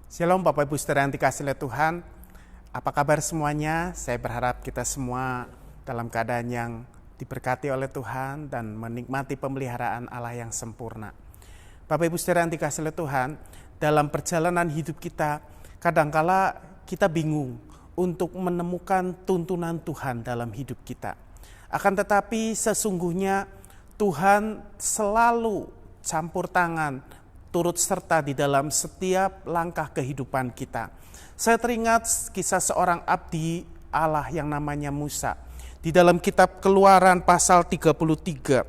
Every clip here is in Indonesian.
Shalom Bapak Ibu Saudara yang dikasihi oleh Tuhan. Apa kabar semuanya? Saya berharap kita semua dalam keadaan yang diberkati oleh Tuhan dan menikmati pemeliharaan Allah yang sempurna. Bapak Ibu Saudara yang dikasihi oleh Tuhan, dalam perjalanan hidup kita, kadangkala kita bingung untuk menemukan tuntunan Tuhan dalam hidup kita. Akan tetapi sesungguhnya Tuhan selalu campur tangan, turut serta di dalam setiap langkah kehidupan kita. Saya teringat kisah seorang abdi Allah yang namanya Musa. Di dalam kitab Keluaran pasal 33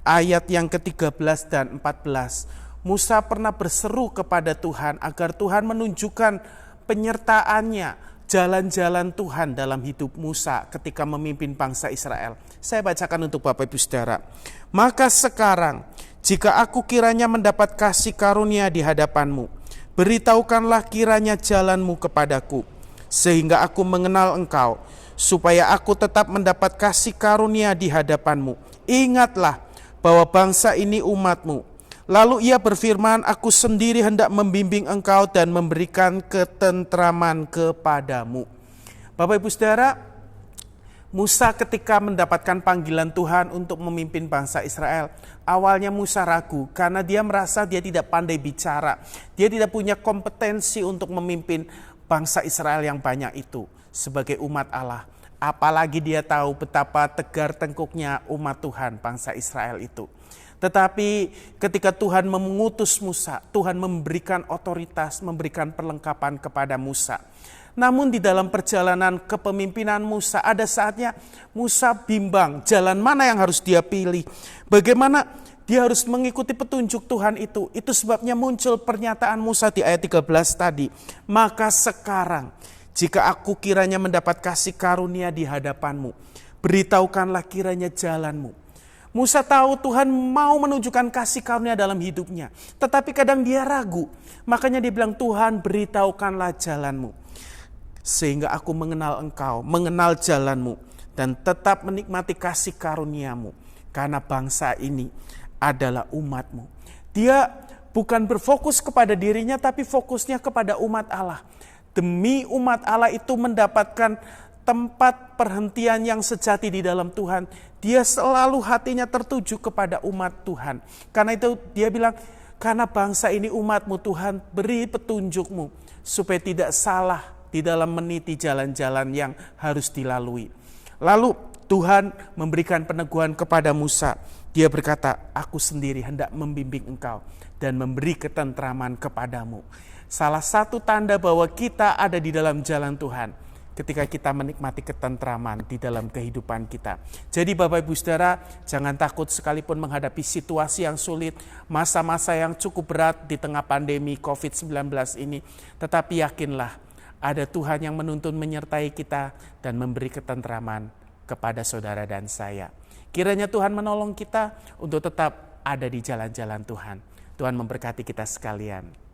ayat yang ke-13 dan 14. Musa pernah berseru kepada Tuhan agar Tuhan menunjukkan penyertaannya, jalan-jalan Tuhan dalam hidup Musa ketika memimpin bangsa Israel. Saya bacakan untuk Bapak Ibu Saudara. Maka sekarang, jika aku kiranya mendapat kasih karunia di hadapanmu, beritahukanlah kiranya jalanmu kepadaku, sehingga aku mengenal engkau, supaya aku tetap mendapat kasih karunia di hadapanmu. Ingatlah bahwa bangsa ini umatmu. Lalu ia berfirman, aku sendiri hendak membimbing engkau dan memberikan ketentraman kepadamu. Bapak Ibu Saudara, Musa ketika mendapatkan panggilan Tuhan untuk memimpin bangsa Israel, awalnya Musa ragu karena dia merasa dia tidak pandai bicara. Dia tidak punya kompetensi untuk memimpin bangsa Israel yang banyak itu sebagai umat Allah. Apalagi dia tahu betapa tegar tengkuknya umat Tuhan bangsa Israel itu. Tetapi ketika Tuhan mengutus Musa, Tuhan memberikan otoritas, memberikan perlengkapan kepada Musa. Namun di dalam perjalanan kepemimpinan Musa, ada saatnya Musa bimbang jalan mana yang harus dia pilih. Bagaimana dia harus mengikuti petunjuk Tuhan itu. Itu sebabnya muncul pernyataan Musa di ayat 13 tadi. Maka sekarang, jika aku kiranya mendapat kasih karunia di hadapanmu, beritahukanlah kiranya jalanmu. Musa tahu Tuhan mau menunjukkan kasih karunia dalam hidupnya. Tetapi kadang dia ragu. Makanya dia bilang, Tuhan beritahukanlah jalanmu. Sehingga aku mengenal engkau, mengenal jalanmu, dan tetap menikmati kasih karuniamu. Karena bangsa ini adalah umatmu. Dia bukan berfokus kepada dirinya, tapi fokusnya kepada umat Allah. Demi umat Allah itu mendapatkan tempat perhentian yang sejati di dalam Tuhan. Dia selalu hatinya tertuju kepada umat Tuhan. Karena itu dia bilang, karena bangsa ini umatmu Tuhan, beri petunjukmu supaya tidak salah di dalam meniti jalan-jalan yang harus dilalui. Lalu Tuhan memberikan peneguhan kepada Musa. Dia berkata, aku sendiri hendak membimbing engkau dan memberi ketentraman kepadamu. Salah satu tanda bahwa kita ada di dalam jalan Tuhan ketika kita menikmati ketentraman di dalam kehidupan kita. Jadi Bapak Ibu Saudara, jangan takut sekalipun menghadapi situasi yang sulit, masa-masa yang cukup berat di tengah pandemi COVID-19 ini. Tetapi yakinlah, ada Tuhan yang menuntun menyertai kita dan memberi ketentraman kepada saudara dan saya. Kiranya Tuhan menolong kita untuk tetap ada di jalan-jalan Tuhan. Tuhan memberkati kita sekalian.